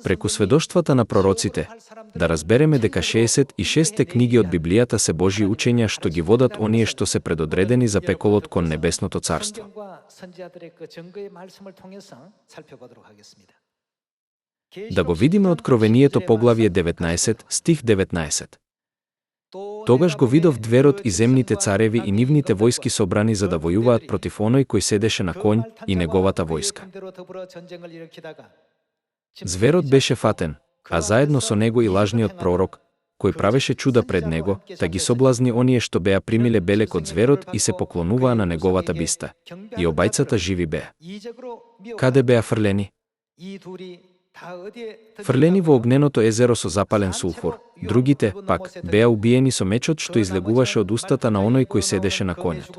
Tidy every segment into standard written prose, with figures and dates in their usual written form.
Преку сведоштвата на пророците, да разбереме дека 66 книги од Библијата се Божји учења што ги водат оние што се предодредени за пеколот кон небесното царство. Да го видиме Откровението поглавје 19, стих 19. Тогаш го видов дверот и земните цареви и нивните војски собрани за да војуваат против оној кој седеше на конј и неговата војска. Зверот беше фатен, а заедно со него и лажниот пророк, кој правеше чуда пред него, та ги соблазни оние што беа примиле белек од зверот и се поклонуваа на неговата биста. И обајцата живи беа. Каде беа фрлени? Фрлени во огненото езеро со запален сулфур. Другите, пак, беа убиени со мечот што излегуваше од устата на оној кој седеше на конјот.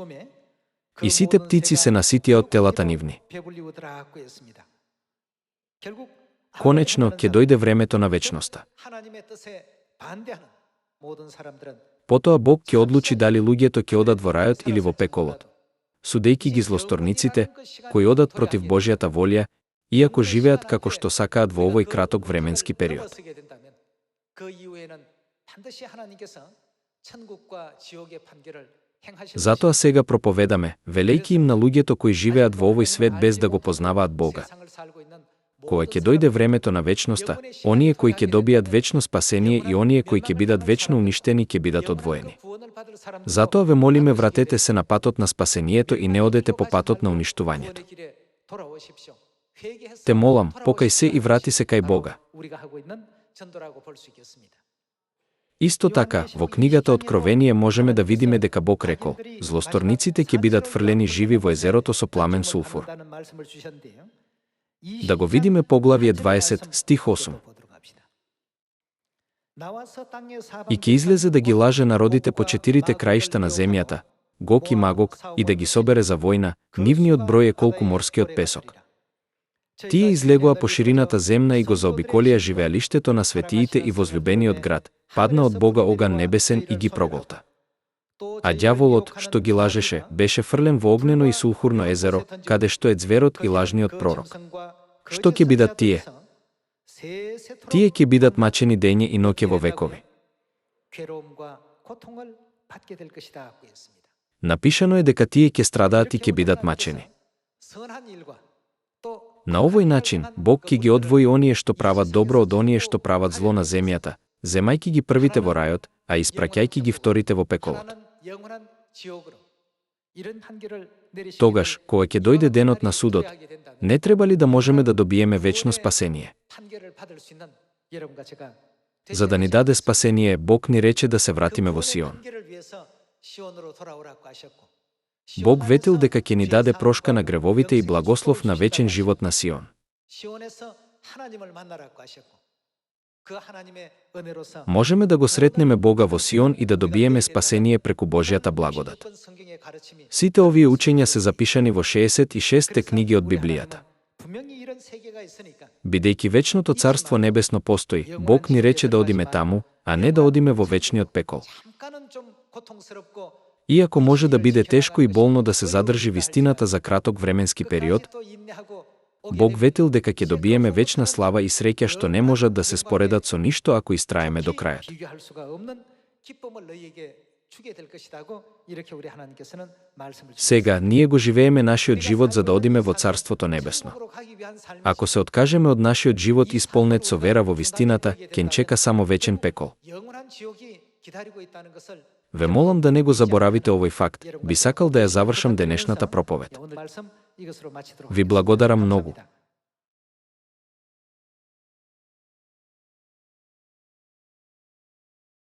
И сите птици се наситија од телата нивни. Конечно, ќе дојде времето на вечноста. Потоа Бог ќе одлучи дали луѓето ќе одат во рајот или во пеколот. Судејќи ги злосторниците, кои одат против Божјата волја, иако живеат како што сакаат во овој краток временски период. Затоа сега проповедаме, велејќи им на луѓето кои живеат во овој свет без да го познаваат Бога. Кога ќе дојде времето на вечноста, оние кои ќе добијат вечно спасение и оние кои ќе бидат вечно уништени ќе бидат одвоени. Затоа ве молиме, вратете се на патот на спасението и не одете по патот на уништувањето. Те молам, покај се и врати се кај Бога. Исто така, во книгата Откровение можеме да видиме дека Бог рекол, злосторниците ќе бидат фрлени живи во езерото со пламен сулфур. Да го видиме поглавје 20, стих 8. И ќе излезе да ги лаже народите по 4 краишта на земјата, Гог и Магог, и да ги собере за војна, нивниот број е колку морскиот песок. Тие излегоа по ширината земна и го заобиколија живеалиштето на светиите и возлюбениот град, падна од Бога оган небесен и ги проголта. А ѓаволот, што ги лажеше, беше фрлен во огнено и сулфурно езеро, каде што е ѕверот и лажниот пророк. Што ќе бидат тие? Тие ќе бидат мачени дење и ноќе во векови. Напишано е дека тие ќе страдаат и ќе бидат мачени. На овој начин, Бог ќе ги одвои оние што прават добро од оние што прават зло на земјата, земајќи ги првите во рајот, а испраќајќи ги вторите во пеколот. Тогаш, кога ќе дојде денот на судот, не треба ли да можеме да добиеме вечно спасение? За да ни даде спасение, Бог ни рече да се вратиме во Сион. Бог ветил дека ќе ни даде прошка на гревовите и благослов на вечен живот на Сион. Можеме да го сретнеме Бога во Сион и да добиеме спасение преку Божјата благодат. Сите овие учења се запишани во 66 книги од Библијата. Бидејќи вечното царство небесно постои, Бог ни рече да одиме таму, а не да одиме во вечниот пекол. Иако може да биде тешко и болно да се задржи вистината за краток временски период, Бог ветил дека ќе добиеме вечна слава и среќа што не можат да се споредат со ништо ако истраеме до крајот. Сега, ние го живееме нашиот живот за да одиме во Царството Небесно. Ако се откажеме од нашиот живот исполнет со вера во вистината, ќе ни чека само вечен пекол. Ве молам да не го заборавите овој факт, би сакал да ја завршам денешната проповед. Ви благодарам многу.